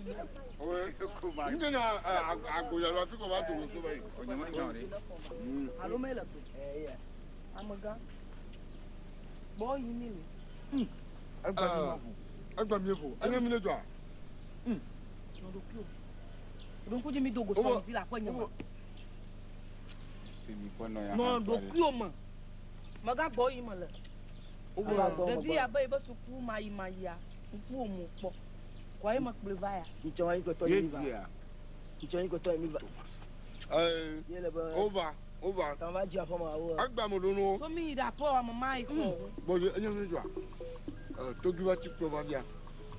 Nge na agoya lo fi ko ba to so bayi. Onye mo jare. Alo mela to. Yeah. Amaga. Boy ni ni. Agba mi fo. Anya mi le jo a. No do kio. Don ko je mi dogo so mi la kwa nyama. Se mi kono ya. No do kio ma. Maga boy ma le. Depuis à bas, il va se couper maïmaïa. Il faut mon pot. Quoi, il m'a plu va. Il tient un coton, il va. Il tient un coton, il va. Over. T'en vas dire à moi. Agba mo dono. So mi rapport à maman et quoi. Bon, je anya me jo a. Togi wa ti pro bia.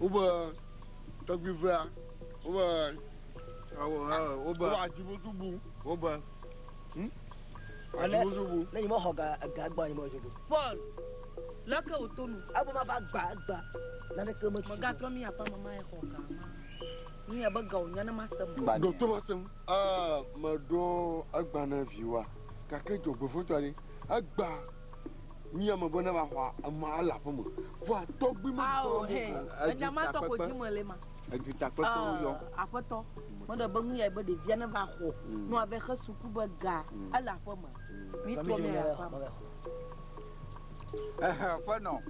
Over. Togi va. Over. Over ajibozubu. Over. Ajibozubu. Là, il m'a regardé, il m'a dit. Paul. Là que au tonou. Abu ma ba gba. Nana que mo. Maga to mi apa mama e ko ka. Ni aba ga onya na masam. Do to masam. Ma do agba na viwa. Ka ke jogbo fo tori. Agba. Ni ama bona ba hwa ama ala fo mo. Fo atogbi mo. Anya ma to ko ji mo le ma. Ajuta pe ko yo. Apoto. Mo do bangu ya be de via na ba ho. No ave khasuku ba ga. Ala fo ma. Mi to me apa. Bueno,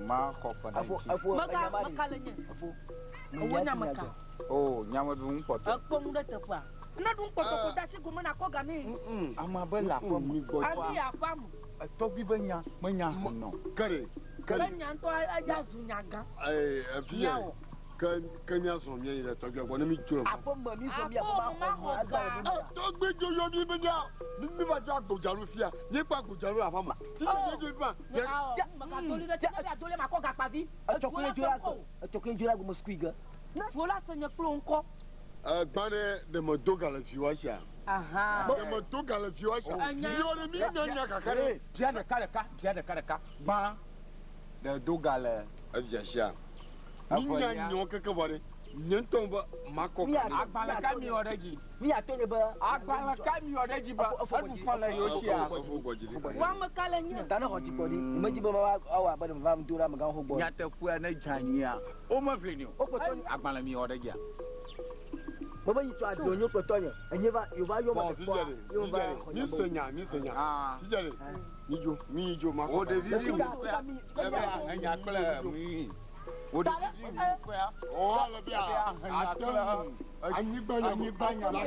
ma kopa na chi. Makalanya. Onya maka. Oh, nyama du mpoto. Akpom da tafa. Na du mpoto ko da sigo mana ko ga ni. Ama ba la fo mi go. Ani afam. To bi banya, manya no. Kare. Kanya to aja zunyaga. Afia. Kan ya so mi ira to gbe na mi juro. Apom ba mi so mi apa ma ko. To gbe joyo mi benya. Mi ba ja gbojaru fia. Nipa gbojaru afama. Ti je fa. Maka to le ti ya to le ma ko ga padi. Atokin jura go mosquiga. Fola se nye klo nko. Gbane de mo doga la fiwasha. Aha. De mo doga la fiwasha. Yo le mi nya kakare. Bia de kareka. Ba de doga le aviasha. Nya nyo keke bore. Nyenton ba mako ka. Agbala ka mi oreji. Mi atone ba. Agbala ka mi oreji ba. Afu fala yoshia. Wa makala nya. Tana hoti body. Imaji ba ma awa ba ma mdura ma gan hogbo. Ya te ku na jania. O ma veni o. Agbala mi oreji. Baba yi to adonyo kotonyo. Enye ba yo ba yo ma ko. Yo ba. Ni senya. Tijare. Mi jo mako. O de vivi. Anya kle mi. O de vivi ko ya. O la bia. Atom. Anyi banya. La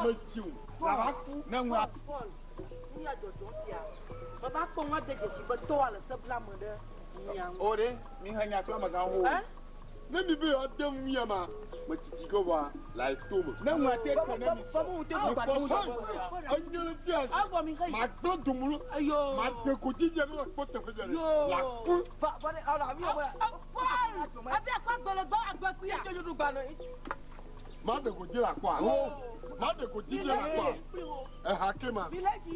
metiu. La ku na nwa. Ni adodo tia. Baba ko wa de jesi ba to ala sabla mo de. O de mi hanya kle ma gan ho. Na mi be adam wiama matiti go wa like tomo na nwa te ko na mi Babu te ko ba to anyele ti as agbo mi kai ma to dumulu ayo ma te ko ti je na ko te fe la ku Ba ne ala mi o ba. abi akwa gbele gbo agbo ku ya Jojo du gba na. ma de ko je la kwa ma de ko ti je la kwa hakema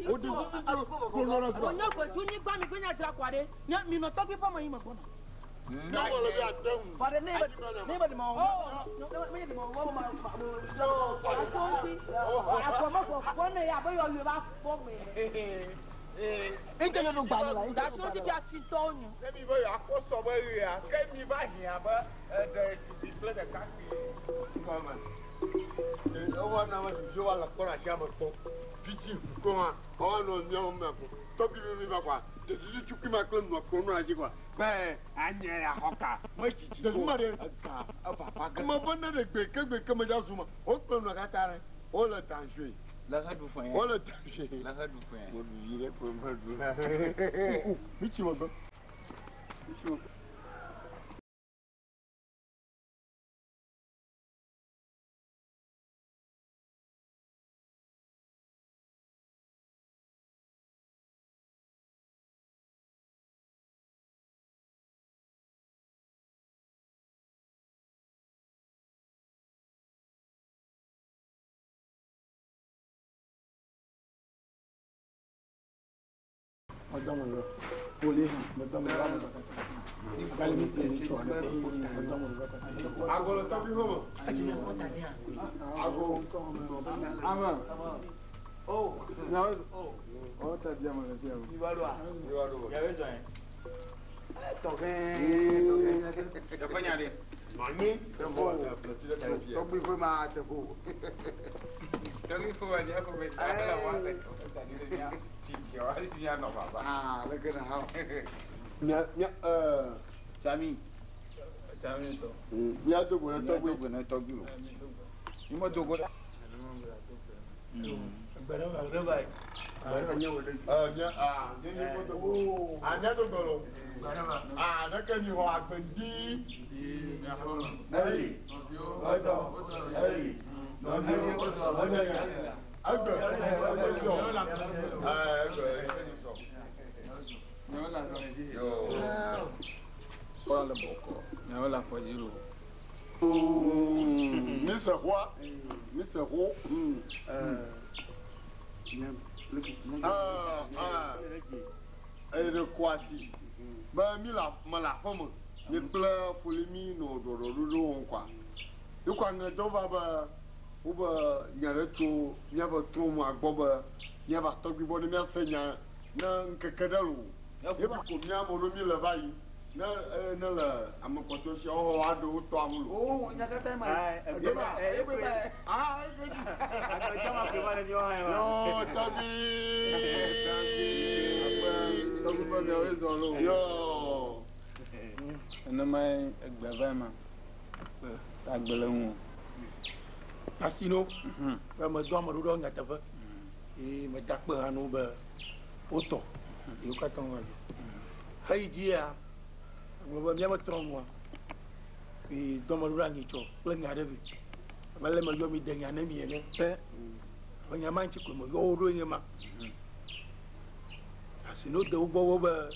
o de ko lo na onye ko tu ni gba mi gbe nya tra kwa de mi no to bi fa mo yi mo bona. Na wala bi atem. Ba de ne ba de ma o. Me de ma o ma So, atonti. Akoma ko ne ya bo yo yo ba fo me. Inte no gba ni la. Da so ti bi afitonyo. Se mi bo ya ko so bo ri ya, ke mi ba hia ba de ti play the country. Mama. O na ma jo wala ko ra sha mo ko. Fiti ko ma. O no mi o me ko. To bi mi ba kwa. De ti chuki ma ko no ko no aji kwa. Be anya ya hoka. Mo ti ti. De ma de ka. Papa ka. Mo bona de gbe ke me ja suma. O pe no ka tare. O le tanjue. La hadu fun ya. O le tanjue. La hadu fun ya. Mo bi re ko mo du. Mi ti mo go. Mi ti mo. Madame le police, madame la Agora tá vivo. Agora. Ama. Oh, não. Oh, tá bien, mon Dieu. Ibalua. Ya ves, hein. Toque. Ya fanya de. Mani, Toby for my table. Don't for a year for it. I don't want to teach you. Ah, look at how. Sammy. Sammy. You have to go and talk with you. You must go. Mr. What? Mr. Who? Kwasi. Ba mi la fama. Ni pla fulimi no do kwa. You can do ba uba nyareto nyaba tomu agboba nyaba tobi bo ni asenya na nkekadalu. Yeba ko mi amoro mi la bayi. Na la amakoto shi o ado to amulo. Oh, nyakata ma. Akajama pe ba ni o ha. Yo, Tobi. Tobi ba mi o zo lo. Yo. Na mai egbeva ma. Agbele wu. Asino. Ba ma do ma do ngata fa. Me takpe anu ba oto. Yo ka ton wa. Hai dia. Mo mi amatron mo. Do ma do rangi cho. Lo ngare bi. Ba le ma yo mi de ngane mi ene. Onye ma nchi ko mo yo ro nye ma. Asino de ugbo wo ba.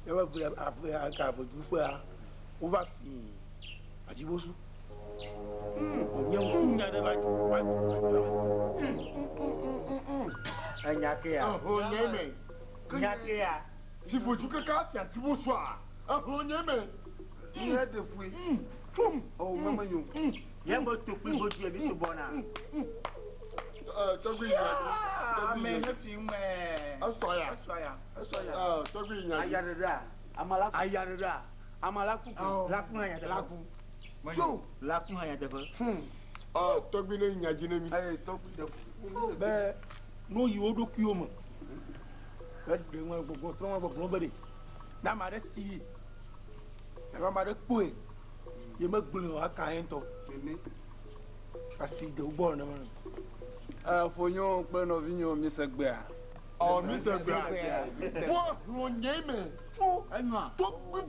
Ya ba bu aka bo du pa. O ba fi ajibosu. Onye nya de ba wa. Anyake ya. Onye me. Nyake ya. Ti foju kaka ti ajibosu a. Onye me. Ihe de fui. Oh, mama yo. Ye mo to pi bo ti e mi to bona. Togbi nya. Me ne fi me. Asoya. Togbi nya. Ayarada. Amala kuku. Laku hanya de laku. So, laku hanya de fa. Togbi ne nya jine mi. Togbi de. Be no yi odo ki o mo. Be de won gbogbo tro won gbogbo be de. Na ma de si. Na ma de poe. Ye ma gbin o aka yen to. Asi de ugbo na ma. Fonyo pe no vinyo mi se gbe a. Oh, Mr. Black. What? Onye me. To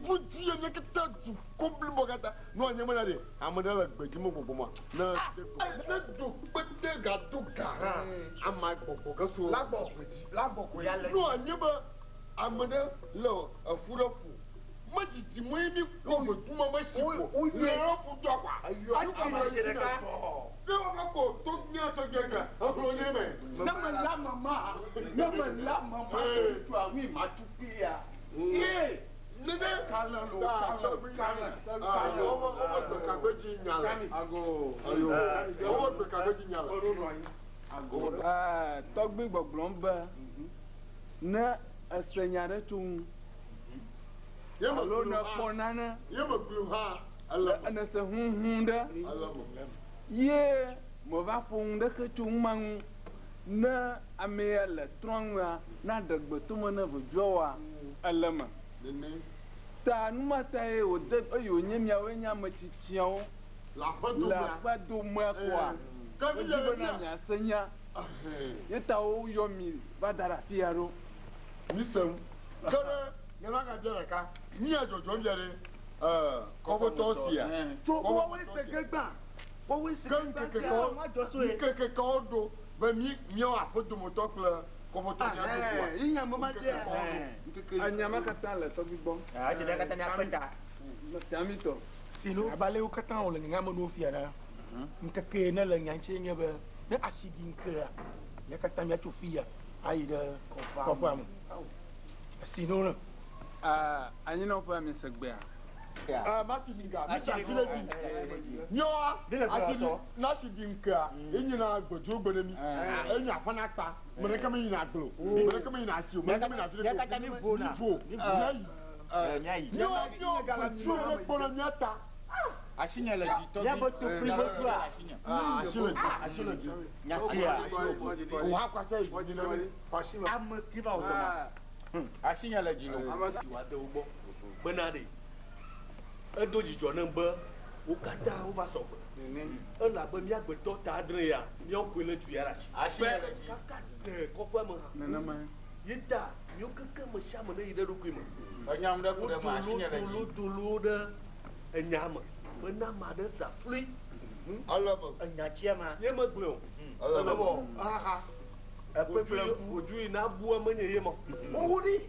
bu ti ye ne keta tu kompli bogata. No anya mana de. Amada la gbeji mo gbogbo ma. Na do pete ga do ga. Ama gbogbo ga so. Lagbo ko ya le. No anya ba amada lo afurafu. Majiti mo mi ko mo tuma ma si ko. Le fu do kwa. Ayu ka ma se ka. Be wa ko to ni to gega. Onye me. Na ma la mama. Tu a mi ma tu pia. Nene kala lo kala. O ka beji nyala. Ago. Ayo. O ka beji nyala. Ago. Togbi gbogbo nba. Na asenya de tun. Alo na ponana. Ye ma blu ha. Na se hunhunda. Ye mo va funda ke tun man. Na amea le tronga na dagbe tumo na vujowa alama ta numa ta e o de yo nyemia we nya machitiao la fa do ma kwa ka bi le na nya senya yeta o yo mi badara fiaro ni sem kare ne ma ga jere ka ni ajojo njere ko bo to sia to ko we se gegba ko we se gegba ma jo so e keke ko do ba mi o afodo moto kla ko moto ni ajo inya mama je anyama kata le to gbigbo je da kata ni apenda chamito sino abale o kata o le ngama no fiara nkeke na le nyanche nya ba na asidi nka ya kata mi acho fia ai da ko fam sino anyi no fa mi segbe Masidinka, Masidinka, Nyoa, Nasidinka, Enyina Gojo Bonemi, Enya Fanaka, Merekame in Aglo, Merekame in Asio, Merekame in Africa, Bona, Nyai, Nyai, Bonamiata, Asinya la ji to. Ya ba to free go to a. Ashilo. Nyatia. Wa kwa sai ji no. Ashilo. Am give out ma. Asinya la ji no. Amasi wa de ugbo. Benade. Edoji jo na mba. O kata o ba so. E la be mi agbeto ta adre ya. Mi o ko le tu ya la si. Asinya la ji. Kaka de ko fa mo. Nana ma. Yita, mi o keke mo sha mo na ide ru ku mo. Anyam da ku da ma asinya la ji. Tulu de enyama. Bena ma de sa free. Alamo. Nyatia ma. Ye mo gbe o. Alamo. Aha. Ojú iná bú ọmọ yẹn yé mọ. Owó di.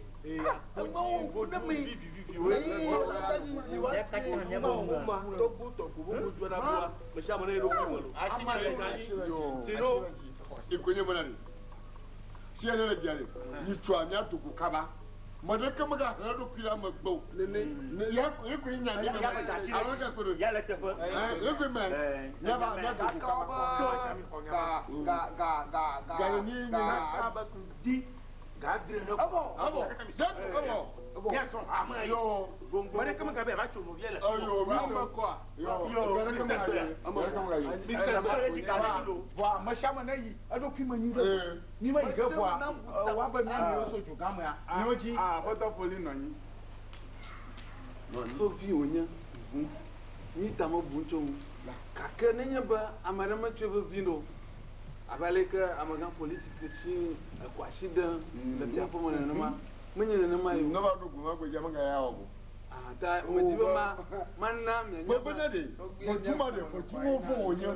Ẹgbẹ́ wo ní mi. Tọ́gbù tọ̀gbù bó kojú ẹ̀dá bú wa. Mo ṣe àmọ́lẹ́ ìlú kúrò lọ. Sino. Ikonye mana ni. Siya ne jare. Ni twa nya to ku kaba. Mode kama ga ha do kira ma gbo. Ne ya ko nya ni. Alo ka ko. Ya le te fo. Le ko me. Ya ba na do ku kaba. Ga ni Ka ba ku di. Ga dire no. Abo. Da ko. Ya so ama Yo. Mare kama ka be ba chuno yele. Yo, Ma ko. yo, ga kama ga. Amo kama ga. Mr. Bare ji ka na do. Wa ma sha ma na yi. Ado ki ma ni do. Ni ma yi ga bwa. Wa ba mi ni so ju ga mo ya. Ni oji. Ah, photo foli no yin. No vi onya. Ni ta mo bu ncho. Ka ke ne nya ba amara ma chwe vi no. Abale ka amagan politique ci kwashi da ta fa mana na ma. Mun yi na ma yi. No ba do ku ma gbe jama ga ya ogo. Ah, ta mo ji ba ma man na me nya. Bo na de. Fojuma de fojumo fo onya.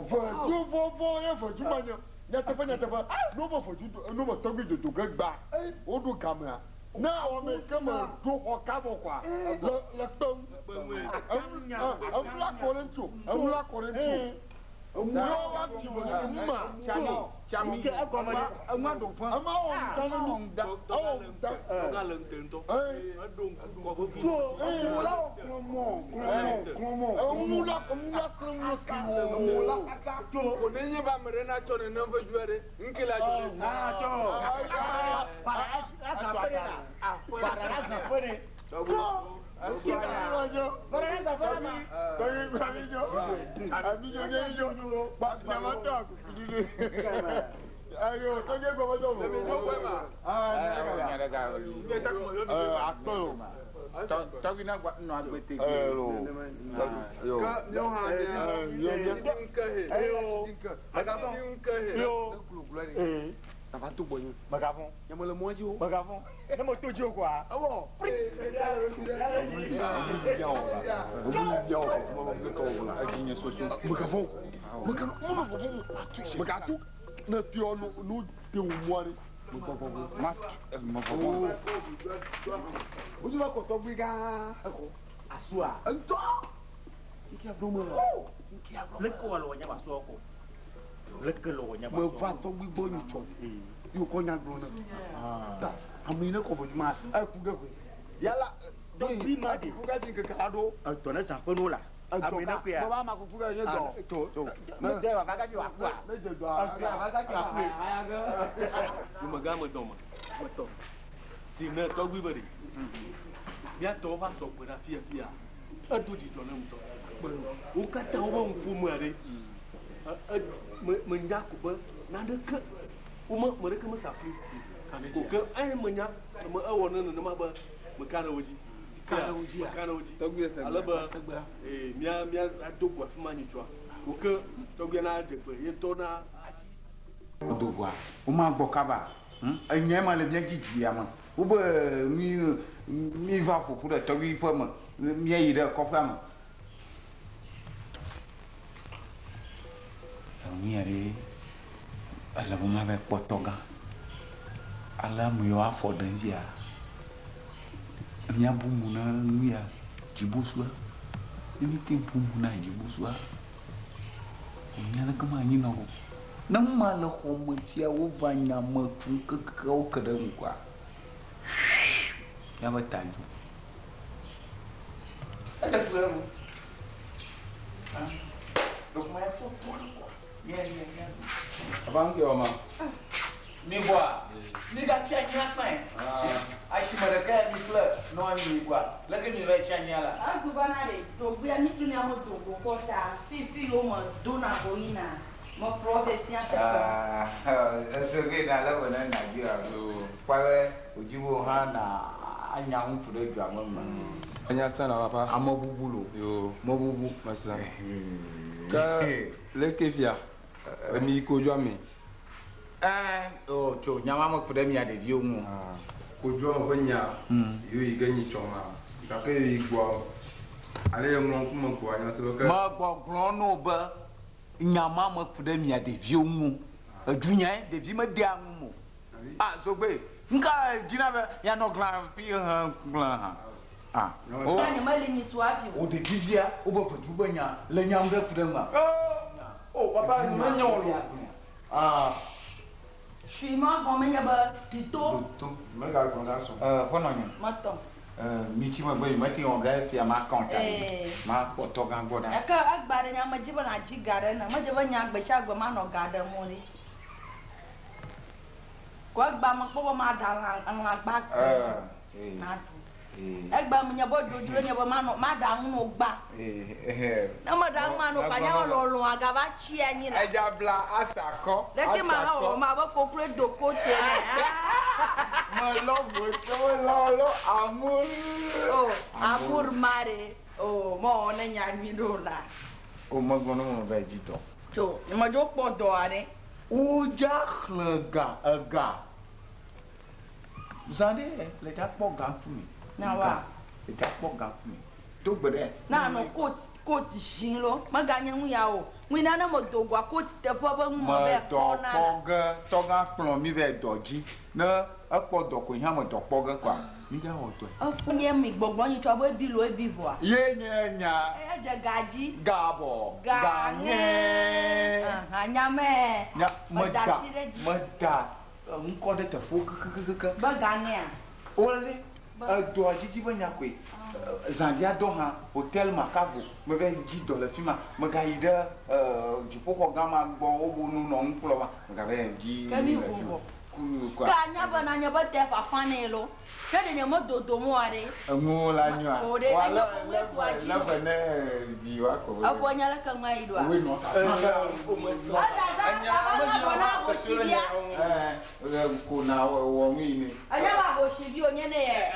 Fo ya fojuma nya. Nya ta fa. No bo foju no bo togbi do ga gba. O do kamera. Na o me kama do ho ka bo kwa. Le tom. Amula korentu. Yo wa ti wo ma. Chami ke agoma anwa do fa. Ama o dana ni da. O da. Ga le ntento. Adon ko bo bi. Mula O ne nye ba mere na cho ne na fa juare. Nkila jo. Ah, cho. Ayo, tó jẹ́ gbọ́mọ́ tó mọ̀. Tọ́gbìn náà nọ agbètè. Tava tu boy. Magavon. Ya mo le mo ji o. Magavon. Ne mo to ji o kwa. Awo. Magavon. Magatu. Na pio no de umwari. Ojú ma ko to gbe ga. Asua. Ento. Iki abromo. Le ko lo nya ba so ko. Lekelo nya ba. Mo va to gbigbo ni cho. Yo ko nya gbo na. Ta, ami ne ko foju ma. Ai ku gbe. Yala. Do bi ma de. Ku ga din ka do. To na sa ko no la. Ami na ku ya. Mo ba ma ku fu ga ye do. To. Me de wa ga bi wa ku a. Me je do. Ba ga ki a ku. Ju maga mo to ma. Mo to. Si na to gbi bari. Bia to ba so pe na fia. Adoji jo na mo to. O ka ta o ba nfu mu are. Mình nhắc của bơ nó được cơ mà đấy cứ mới sạp đi của cơ ai mình nhắc mà ở ngoài nó mà bơ mà karaoke à là bơ mía đồ quả phim anh chua của cơ trong cái na chụp cái tô na do gwa o ma gbo kaba enye ma le bien ji ya ma o be mi va fo pour to wi fo ma mi yi de ko fa ma Niari ala buma be potoga ala mu yo afọ danzia nya bumu na nuya jibuswa ni te bumu na jibuswa nya na kama ni na ho na ma la ho mu tia wo vanya ma fu ka o kada kwa ya ba tanju ada fuero donc ma foto. Yeah. Abang ke mama. Ni boa. Ni dah cakap apa? Asyik mereka ni pula non ni boa. Lagi ni lagi cakap lah. Aku bana de, tu biar ni tu ni amu tu kota. Fi lo mo dona boina. Mo profesia ta. Sebagai dalam mana nak jual tu. Pada ujibu hana anyang sudah jual mana. Anya sana apa? Amo bubulu. Yo. Mo bubu. Masa. Ka lekefia. Mi ko jo mi. Oh, tu nyama mo pada mi ada dia mu. Ko jo mo nya. Yo yi ganyi choma. Ka pe yi gwa. Ale yo mo ku mo ko anya se ka. Ma gwa grono ba. Nyama mo pada mi ada dia mu. Dunia de vi me dia mu. Zogbe. Nka jina ba ya no glan pi glan. Oh, ni mali ni swafi. O de vivia, o ba fa duba nya, le nya mbe fudema. Oh, papa ni menya lo. Suis moi bon menya ba tito. Me ga ko ga so. Kono nya. Maton. Mi ti ma boy mati on ga fi ma konta. Ma ko to ga goda. Aka agbare nya ma jiba na ji gare na, ma jiba nya gbe sha gbe ma no gada mo ni. Ko agba ma po ma da an agba. Na tu. Egba mi nya bo doduro nya bo ma da mu no gba. Na ma da ma no pa nya lo aga ba chi anyi na. Eja bla asako. Leki ma ha o ma bo ko kure do ko te na. Ma love lo amor. Oh, amor mare. Oh, mo na nya mi do la. O ma gono mo ba ji to. To, ni ma jo po do are. O ja khlega aga. Zande le ta po ga fu mi. Na wa. Le ta po ga fu mi. To gbere. Na no ko ti shin lo. Ma ga nya hu ya o. Wi na na mo do gwa ko ti te po ba mu be ko na. Ma do to ga plon mi be doji. Na apo do ko nya mo do po ga kwa. Mi da o to. O fu nye mi gbogbo yin to bo bi lo e bi bo a. Ye nya. E je gaji. Gabo. Ganye. Anya me. Nya mada. Nko de te fo ka. Ba ganye. Ole. Do ajiji ba nya kwe. Zandia do ha hotel Makavo. Me ve ji do le fima. Me ga ide ji poko gama gbo obu nu no nkulo ba. Me ga ve ji. Kemi wo. Ka nya ba na nya ba te fa fane lo. Ke de nya mo do mo are. Mu la nywa. Wala la ba ne ji wa ko. Abo nya la ka mai do. We no sa. Ko na wo mi ni. Anya ba ho shi bi onye ne ye.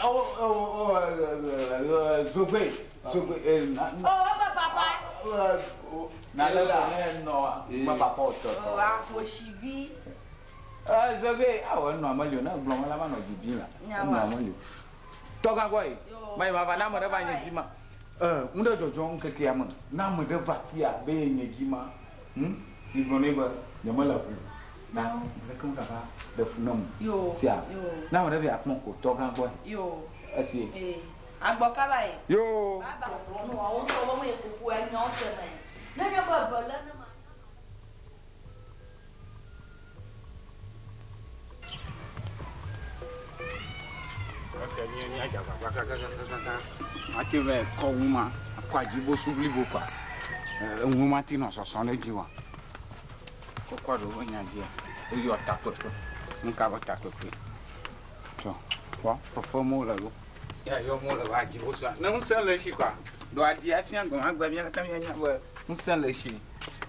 Zogbe. Oh, papa. Na la no. Ma papa o to. Wa ho shi bi. Zogbe, awo no amalio na gbon la ma no jibi la. No amalio. Toga boy. Mai baba na mo da ba nyi ma. Unda jojo nkeke ya mo. Na mo da ba ti a be nyi ma. Ni gbon ba, de mo la fu. Na, le kun ka ba de fu na mo. Yo. Sia. Na mo da bi apon ko toga boy. Yo. Asi. Agbo kala e. Yo. Baba no o to mo e kuku e nya o se na. Na nya ba ba la na ma. Ati ve ko uma kwa jibo subli bo kwa. Uma ti no so so na jiwa. Ko kwa do nya ji. O yo ta pepe. Nka ba ta pepe. So, po mo la lo. Ya yo mo la ba jibo so. Na un san le shi kwa. Do aji afian go agba mi aka mi anya ba. Un san le shi.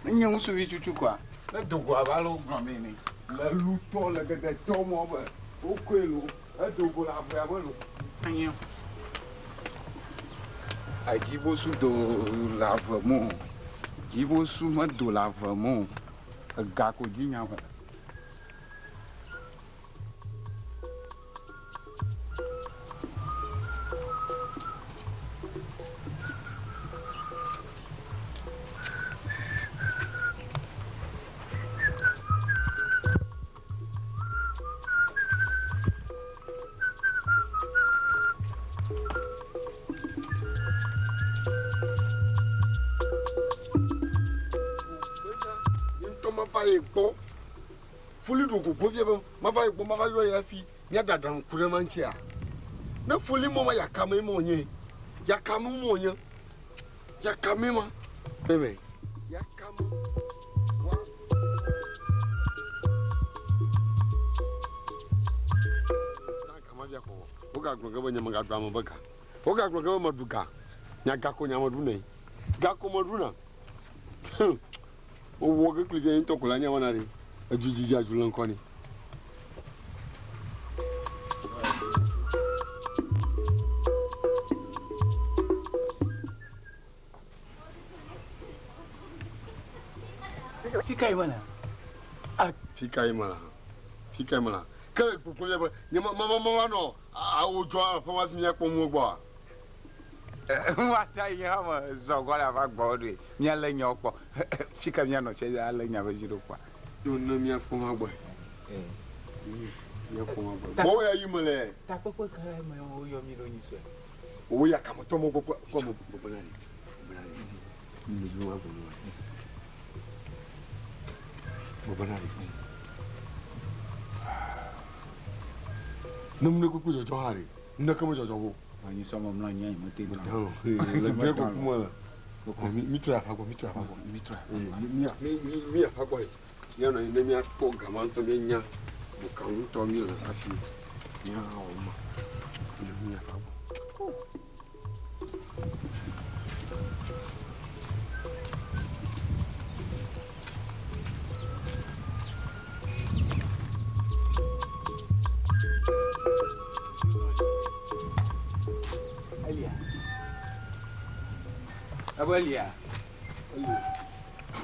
Nya un su bi chuchu kwa. Na do gwa ba lo gro mi ni. La lu to la de to mo ba. O kwelu. Adogo la abia bolo. Anya. Ajibosu do lavamo. Jibosu ma do lavamo. Ga ko jinya wa. Fuli do go bovie ba ma ba igbo ma ba yo ya fi ya dadan kure manchi a na fuli mo ma yakame mo onye yakame mo onye yakame ma bebe yakame wa ko o ga gbo ga nyama ga dwa mo baka o ga gbo ga maduga nya ga ko nya madu nei ga ko madu na o wo ga klije nto kula nya wana ri ajujiji ajulan ko ni Fikai mana? Fikai mana. Ke pupule ba, ni mama no, a ojo fa wa tin ya po mu gbo. Wa ta ya ma zo go la ba gbo do. Mi ala nya opo. Fika mi no se ala nya ba jiro kwa. Do na mi afo ma gbo. Mi afo ma gbo. Bo ya yimole. Ta popo ka ma o yo mi lo ni so. O ya ka mo to mo popo ko mo popo na ni. Ni ju wa bo ni. Bobanari. Nam ne ko ku jo hari. Na ka mo jo wo. Ani so mo mla nya mo te na. Le be ko ku mo la. Ko mi tra fa go. Mi fa go. Ya no ne mi a ko ga man to mi nya. Bo kan to mi la afi. Ya o ma. Mi fa go. Abelia.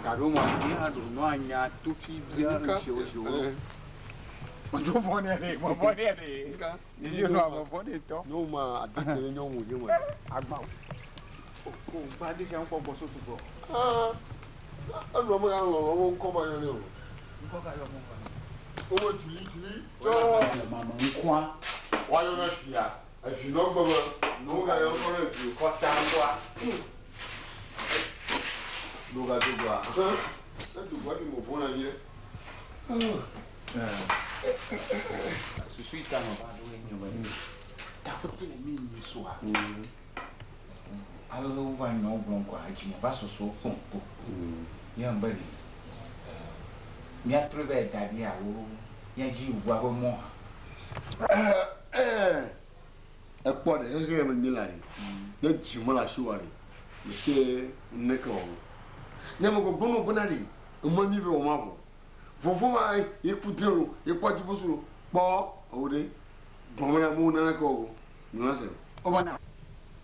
Karo mo ni adu no anya to fi bia nse. Ojo mo ni re, mo bo ni re. Ni yo no mo bo ni to. No ma adikere nyo mu ni mo. Agba. Ko ba de se nko bo so to bo. Anu mo ga lo nko ba yo ni o. Nko ka yo mo ba. O mo tuli. To mama nkwa. Wa yo na sia. Afi no gbo no ga yo ko re fi ko ta nkwa. Loga dugwa. Dugwa ki mo bona ye. Susu ita no ba do enyo ba ni. Ta ko ti le mi ni so a. Alo wa no gbon kwa aji mo ba so so fun po. Ya mbali. Mi atrebe da bi a wo. Ya ji uwa bo mo. E po de e me ni la ni. Ya ji mo la shi wa ni. Ke ne ko. Nyama go bono bonari mo mi be o ma bo fofo ma e kutero e kwaji bosuro po ode bomra mu na ko no se O mana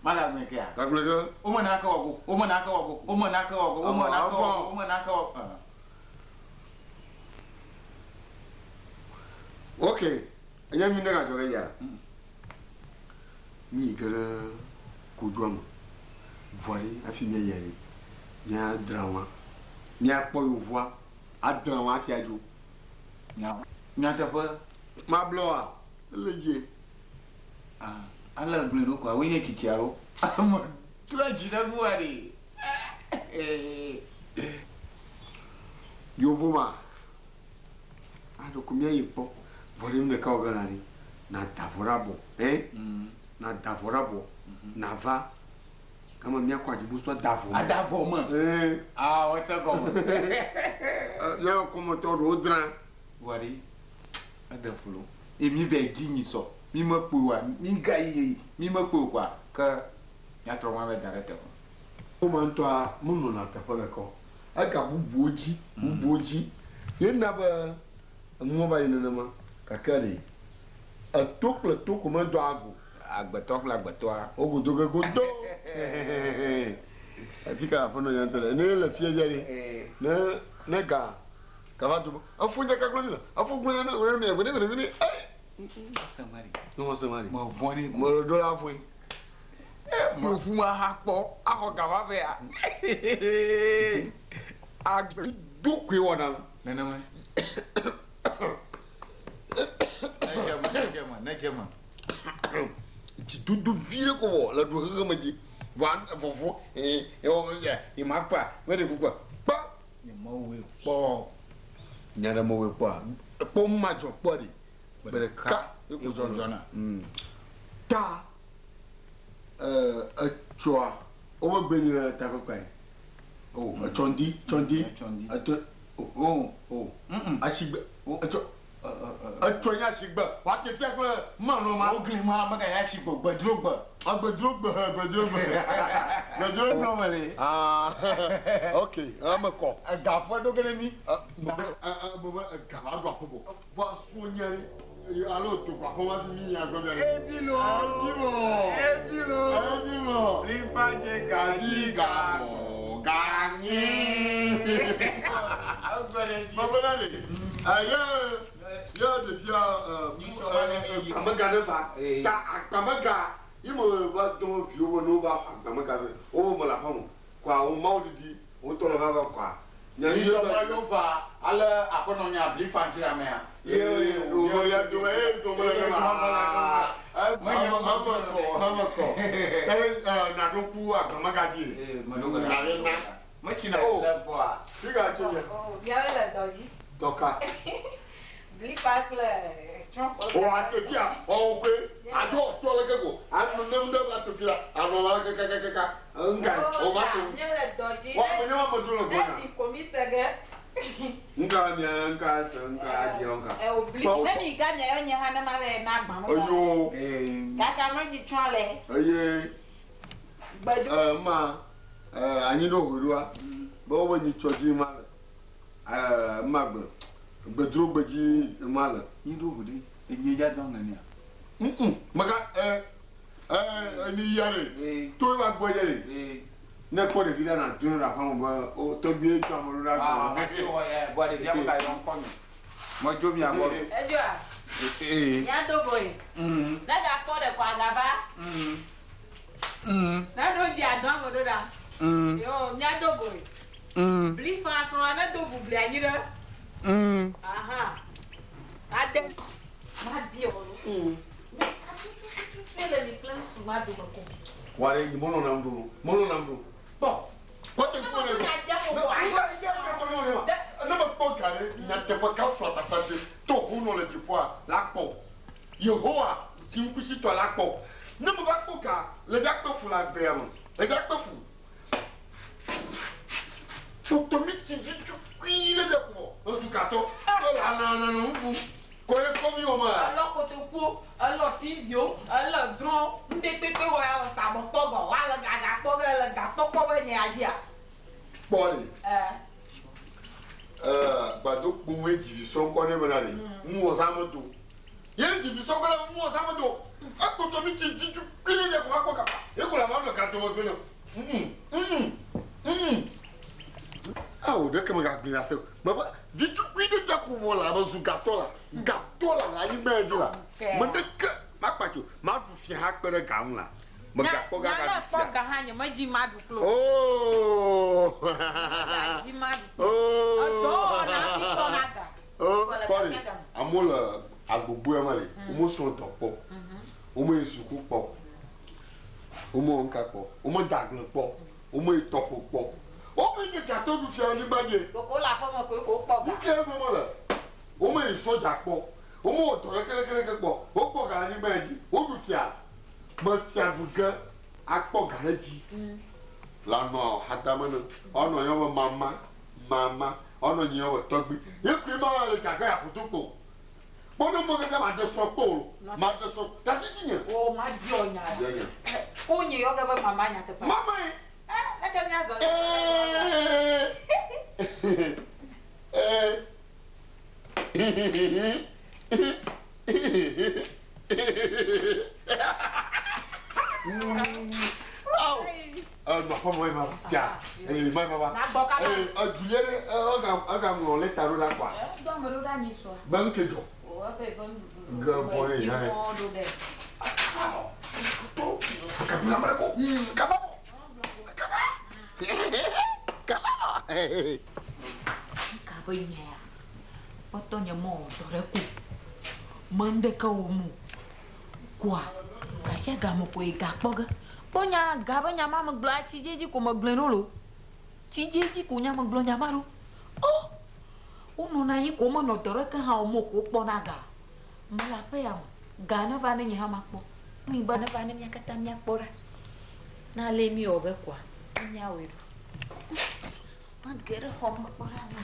mala me ke a ka kule ko o mana ka wago o mana ka wago o mana ka wago o mana ka wago o mana ka wago okay anya mi na ga jore ya mi gara ko juam voile afi me yere nya drama nya po yo voix a drama ti aju nya ta fa ma bloa leje ala ble ro kwa wenye chichiaro amo tua jira guari yo voma ado kumia yipo volim ne ka oganari na davorabo na davorabo na va kama mia kwa jibuso davo adavo ma wasa ko yo como todo odran wari adafulo emi be jinyi so mi ma pe wa mi ga yi mi ma pe kwa ka ya tro ma be direct ko man to a munu na tafara ko aga bubuoji yenna ba mo ba yin na ma kakale a tokle to ko ma do ago agbetok la gbetoa ogodogo godo atika afono yantele ne la fie jari na ga kavatu afunja kaklona afuguna na wele ne wele samari no samari mo boni mo do la fun mo fuma hapo ako gaba be a agbe dukwe wona nana ma najama ti dudu vire ko la do hama ji wan fofo o ya I makpa wede ku pa ni mo we po nyara mo we po ma jo po di bere ka e ko jona ta choa o wa gbe ni ta ko kai chondi ato asigbe Atonya shigba. What you take for man no man? Ogli ma ma ga shigbo gbadrogba. Gbadrogba normally. Okay, I'm a call. Gafo do gele ni. Gafo do But Sonia, you are not to perform me. Ebilo. Lifaje gaji gamo. Ganye. Babalale. Yo de bia amagana ta akamaga imo ba to fi owo no ba akamaga o mo la famu kwa o maudidi o to lo ba kwa Nyani yo ma yo va ala akono nya bli fanjira me ya. O ya to to mo la ma hamako na do ku akamaga ji Ma china la boa. Diga che Ya la doji. Doka. Bli pas le. O atetia o kwe ajo to le keko anu nem dem la to fila anu la kaka nga o ba to Ya la doji. wa mo nyama mo dulo bona Ti komite ge. nga sa nga ji onka E o bli na mi ga nya yo nya ha na ma be na gba mo. oyo Ka ka no ji twan le. oye Gbajo. ma anyi no horua bo wo ni choji ma magbe gbedro gbeji ma la Ni do hudi. Enye ja don ngani. Maga ni yare to ba gbo yare ne ko de vida na tun ra fa mo o to bi e to amuru ra Ah, o ya, boa de dia mo ka yon kono. Mo jo mi agbo. Ejo a. Ya do boy. Na ga ko de kwa gaba. Na do di adon mo do da. Yo, nya do boy. Bli fa so na do bu bli anyi da. Aha. Ade. Ma bi o. Ele mi plan su ma do ko. Ware ni mono nambu bo ko te ko le no ma po kare na te po ka so ta fati to hu no le tipo la po Yehowa tin ku si to la po no mo ba po ka le ja po fu la be am le ja po fu to mi ti ji tu kwi le ja po o su ka to la na nbu ko e ko mi o ma Alo ko te ku, alo ti bio, alo dron, nde pepe wa ya sa mo to bo, wa la ga to be la ga to ko be ni aji a. Poli gbado kpun eji so nko ne bela ni mu o samodo ye eji so bela mu o samodo e ko to mi ti ju kile je ko ko kapa e ko la ma no ka to mo gbe o de ke ma ga gbin ase baba di ju kwi de ja ko mo la ba su ga to la la yi me ji la mo de ke ma pa ju ma fu fi ha pere ga mu la mo ga ko ga na ko ga ha nya ma ji ma du klo. Oh. Ji ma du. Oh. Do na ti to na ga. Oh, sorry. Amola agbogbo e male. Omo so to po. Omo esuku po. Omo nka po. Omo dagun po. Omo itopo po. O mi ni ka to du se oni gbaje. Ko la fo mo ko po ga. Nke mo mo la. Omo isoja po. Omo to kele po. O po ga ni gbaji. O du ti a. Mo ti abuga akpo ga ji. Lana hadamana ono yo mama ono nyi yo togbi yekwi ma le jaga ya putuko bono mo ga ma de so po ma de so ta si nyi O ma di onya. O nyi yo ga ba mama nya te pa. mama La ka nya zo. Ma fa mo ma tia ma baba adulere aga mo le taro la kwa Do mo do da ni so. ban ke jo O fe bon. Ga boy ya O do de. ka na ma ko ka ba Ka ba nya ya. Poto nya mo do re ku. Mande ka o mu. Kwa. Ka sha ga mo ko ga poga. Ponya gaba nya mama gla ci jeji ko maglen rolo. Ci jeji ko nya maglo nya maru. Oh. Uno na yi ko mo no dore ka ha o mo ko pona ga. Mala pe ya. Ga na ba ni ha makpo. Mi ba na ba ni nya kata nya pora. Na le mi o be kwa. Nya weru. Man gere ho makpora na.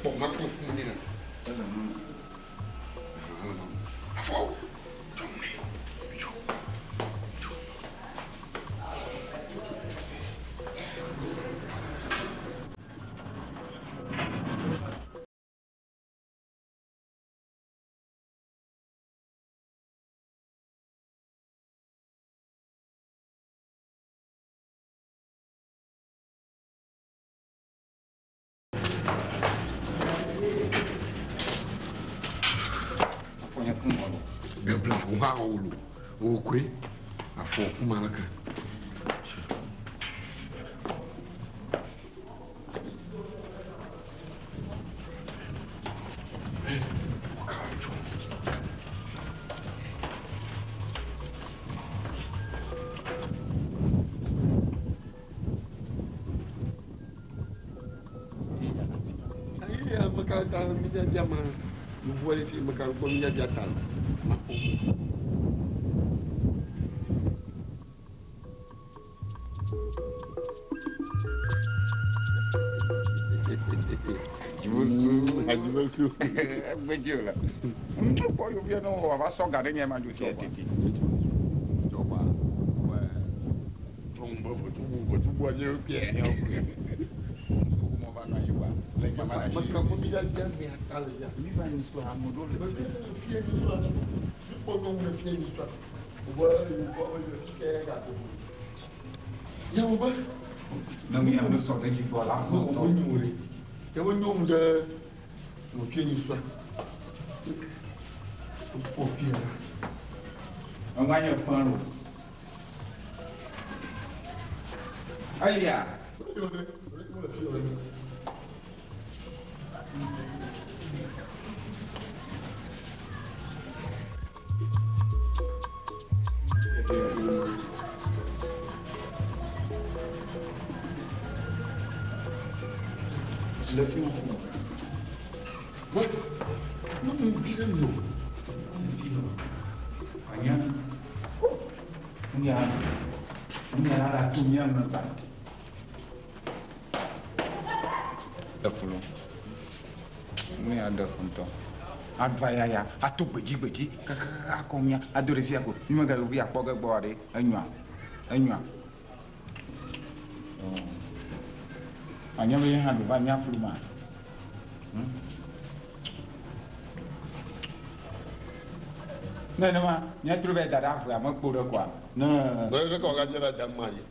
Bon, ma coupe, mon nez. Afo. Okwe afọ kumalaka Iya makata media jama buat itu makal media jatal mapo Ajibasu. Betul lah. Kau yang biar no, apa sok ada yang maju sih titi. Coba. Coba betul buat dia okey. Aku mau bana juga. Lagi mana sih? Maka pun dia biar kal ya. Ini bani suara modul. Fier histoire. Pendant le fier histoire. Voilà, il faut le fier gâteau. Ya ubah. Nami yang besar lagi bola. Non, mourir. Il y a un nombre de mon pied d'histoire. Au pire. On va y prendre. Aïe. Le film. What? Non, non. Hanya. Ini ada tunya nanti. Dapulu. Ini ada konto. Advaya ya, atu beji. Aku punya adoresi aku. Ini mah gak biar poga bawa deh. Anyua. Hanya yang ada banyak rumah. Nah, nama, ni tu betul dah aku amak bodoh kuah. Nah. Saya kau kaji lah jam mari.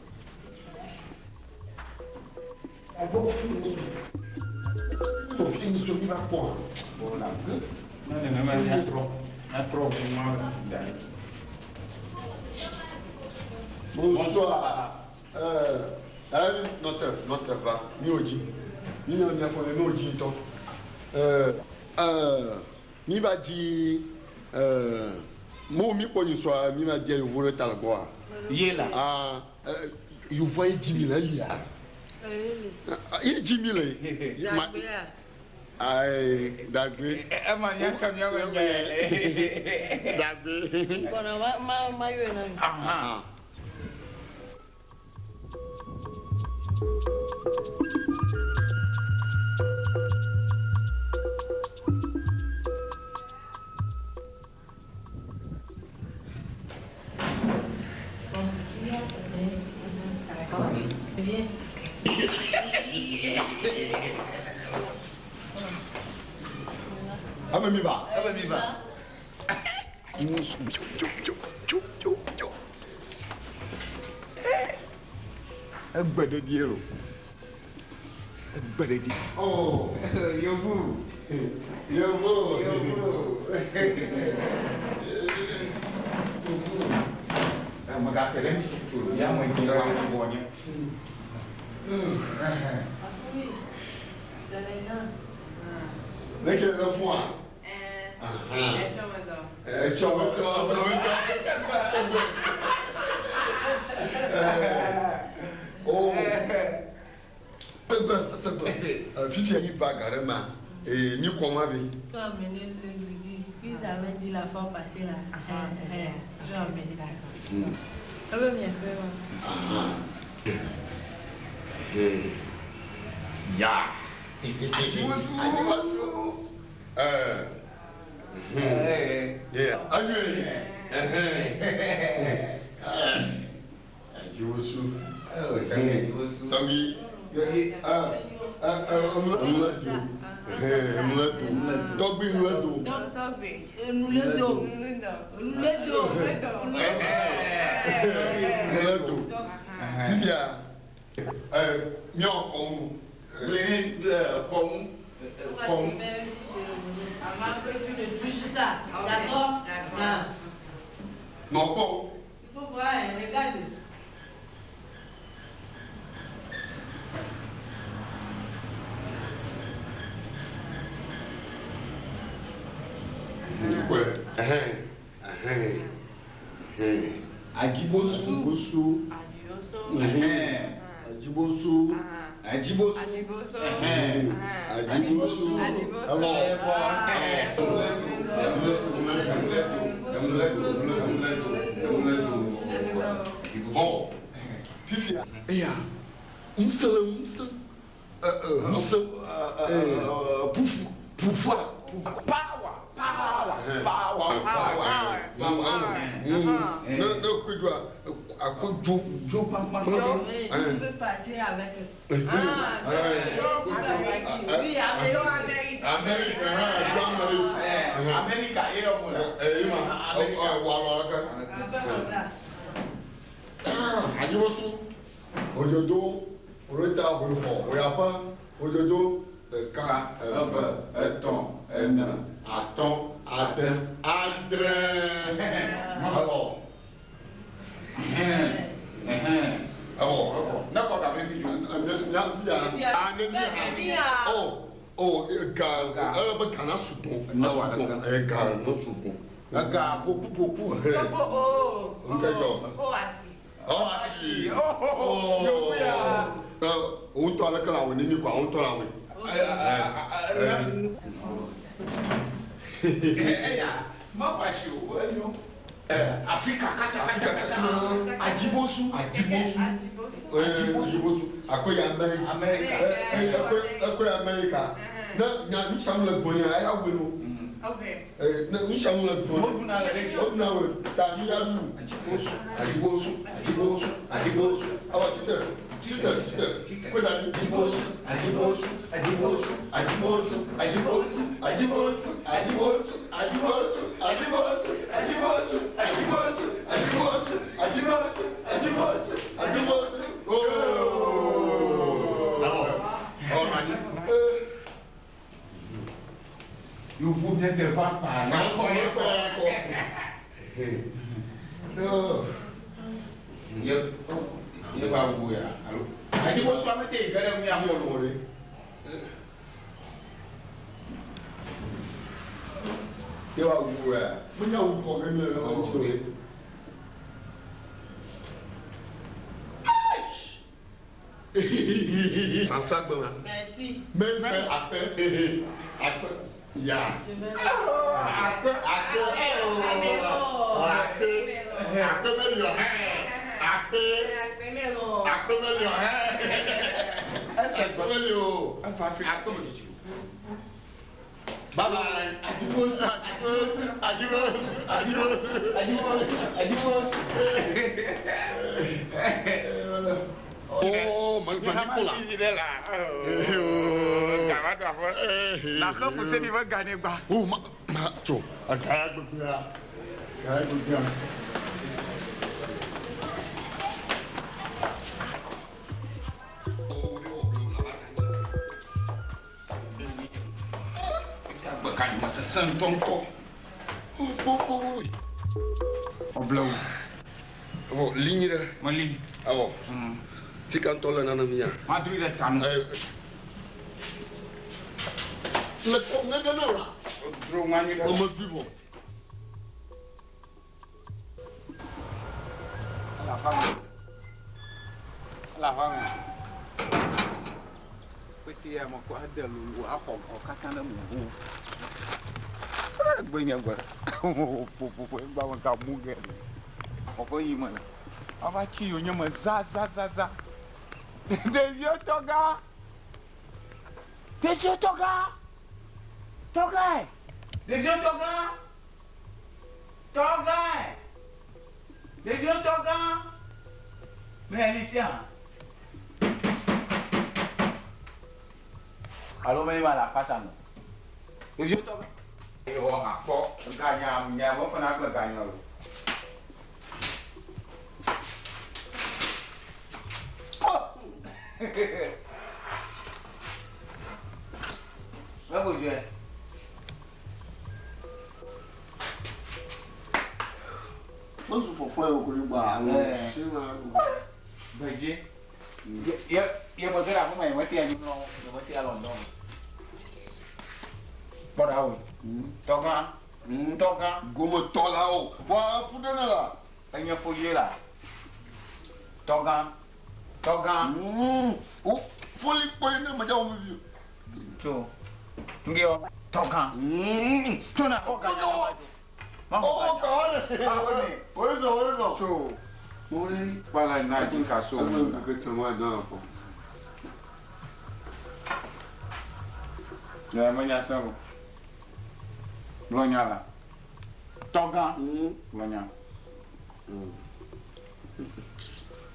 Mon pied d'histoire il va quoi? Bola. Nah, nama ni atro rumah dah. Bonsoir. Notre va, ni oji. Ni on y a fait no oji to. Ni va di mo mi ko ni so mi ma je yovore talgo. Yela. You voyez 10 000 il y a. Il 10 000. Aïe, d'accord. Emangnya kami yang D'accord. Kono ma yo na. Aha. Apa mi ba? Gbẹdẹ di ero. Gbẹdẹ di. Oh, Yovu. Maka keren tu. Yang mungkin orang buatnya. Lequel est le foie? Oh, c'est bon. Fifi a mis pas carrément. Et ni comment lui? Tu as amené puis j'avais dit la fois passée là. Je vais amener d'accord. Ça veut bien faire. Ya. Ajibosu. Yeah. Ajibosu. Togi. Togbi mledo. Bibia. Mio kom. Kom. Non kom. Il faut voir, regarde. Ajibosu. Ajibosu. Bon, Fifia. Pouvoir. Non, que doit à quoi tu papa. Je veux partir avec eux. Africa, Ajibosu. Akoya America. Na ni samla bonya aya wenu. Okay. Na ni samla bonya. Oduna we. Ta ni ya lu. Ajibosu. Awa tite. Kweda ni Ajibosu. You voulais te voir parler. Il va vous dire. Allô? Ajibosu a mis des gars à mon Il va vous dire. Vous n'avez pas gagné le Merci. Merci. Après. Yeah. Bye bye. Ajibosu. Oh, manipula. La vous savez, il va gagner bas. Oh, tu oh, ligne de. Ma ligne. Ah bon. Si quand on l'a nanamia. Madrid est canon. Le combien de là? On me dit bon. La femme. Petit à mon quoi de l'eau à fond, au cacan de mon goût. Desio toga. Toga. Desio toga. Toga. Desio toga. Mais Alicia. Allo me va la casa no. Desio toga. Yo ma po, ganya nya mo fa na ka ganya lo. Bagus je. Masuk apa yang kau lihat? Baje. Ya betul aku main mati anu no, mati alon no. Padahal. Toga. Toga. Gomo tolao. Wah, punya lah. Tanya folie lah. Toga. Toga. Oh, folie ni macam apa? Tu. Ngio. Toga. Tu nak kau kaya apa tu? Oh, kau ni. Boleh. Tu. Boleh. Balai nak kasut. Aku ketemu ada apa? Ya, menyasar. Belum nyala. Toga. Belum nyala.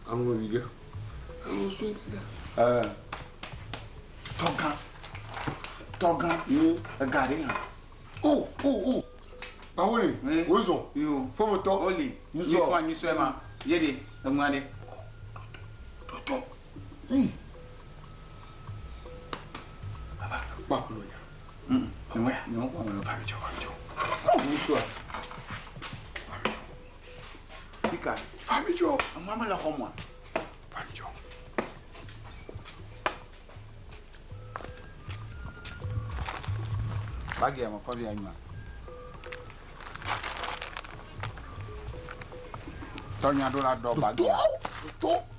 Kamu juga. Kamu suka. Toga. Garing. Oh. Ah oui. Ozo. Yo. Faut me toquer. Oli. Ni so ma. Yedi. Ngade. Toto. Ba kulo ya. No, no, Pamicho. Bonsoir. Sika. Pamicho. Maman la moi. Pamicho. Bagi ya makoli ya nyuma. Tonya dola do bagi. Toto.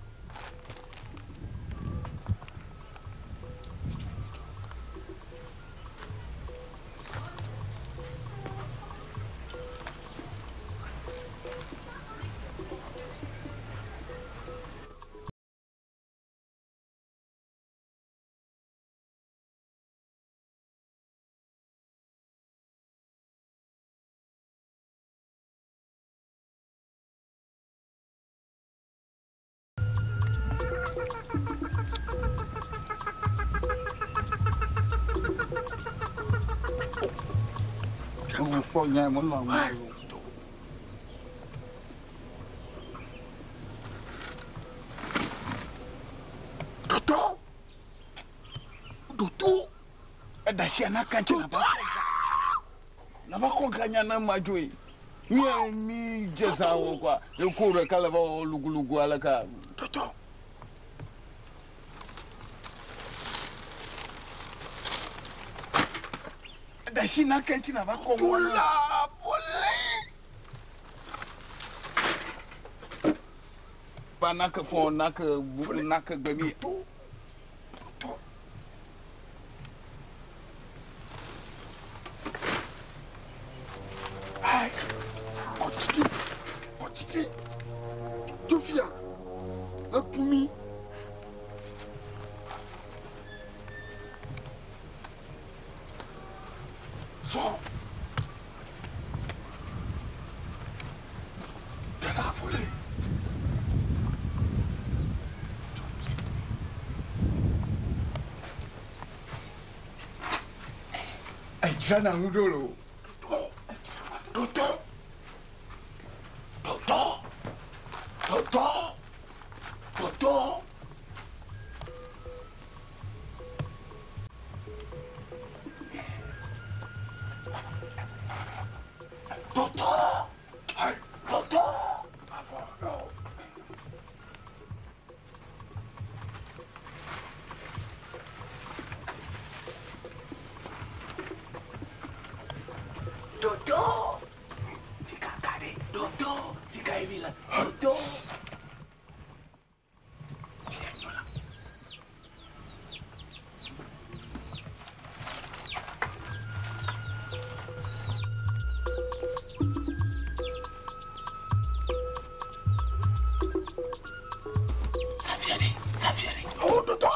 Jangan punya melong. Toto. Ada siapa kan cina ba? Nama ko ganya na majui. Mi jeza wo kwa. Yo kure kala ba lugu alaka. Toto. Da shi na kan cina ba ko Boleh. Ba naka fo naka gami. Toto. Hai. Otiki. Tofia. Apumi. So. Dah boleh. Jana ngudolo. Toto. Hai, Toto. Dodo. Jika kare, Dodo. Jika bilang Dodo. Oh, Toto.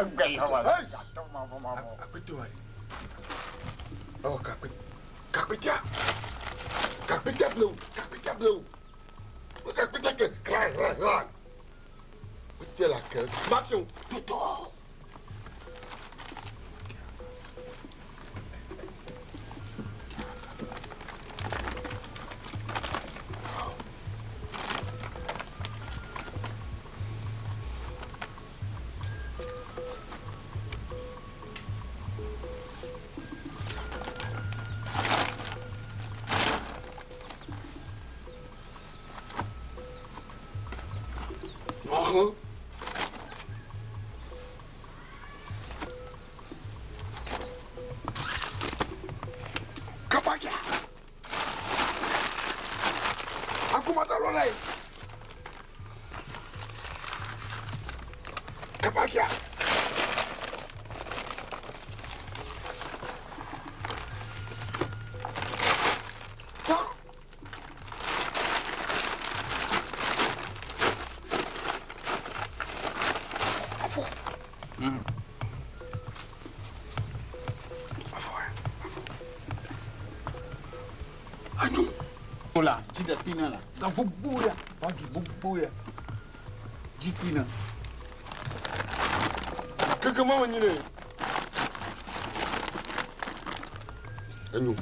Gaya wala. Kapito wari. Oh, kapit. Kapitya. Kapitya blue. Kapitya blue. Kapitya ke. Klar. Kapitya la ke. Maxon. Toto. Kapakya. Aku mata rolai. Kapakya. Ola, jida pina la. Da bubuya. Bagi bubuya. Jipina. Kaka mama nyine. Anu.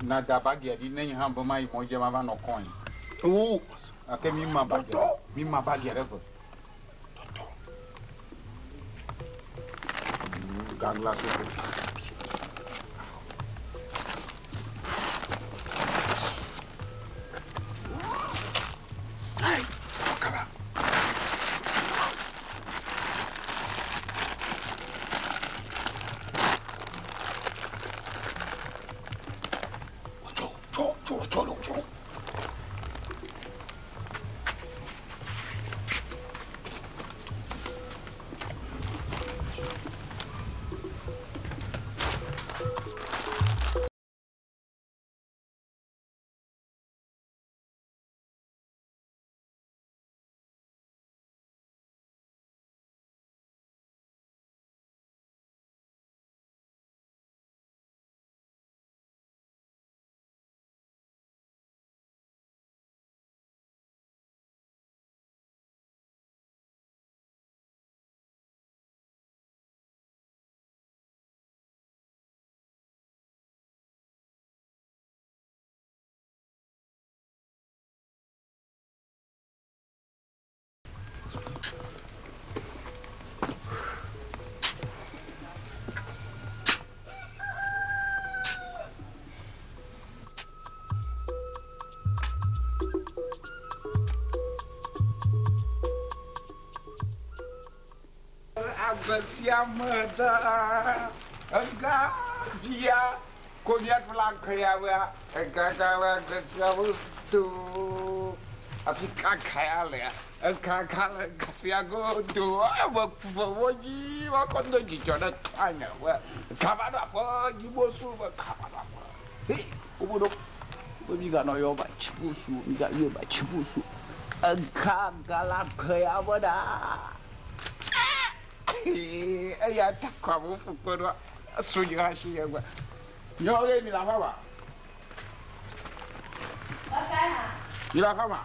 Na da bagi adi nenyi hamba mai moje mama no coin. Oh. Ake mi ma bagi. Mi ma bagi revo. Toto. Gangla so. Hai. Kaba. Cholo. Bersiamada enggak dia kulihat pelangkaya wa enggak kalah kesabu tu tapi kakaya le enggak kalah kasiago tu waji wa kondo jijona tanya wa kabar apa jibosu wa kabar apa ubudo biga no yo ba chibusu biga yo ba chibusu enggak kalah kaya wada ya takwa mufukoro suyashi yagwa nyore ni la baba Baka. Ila kama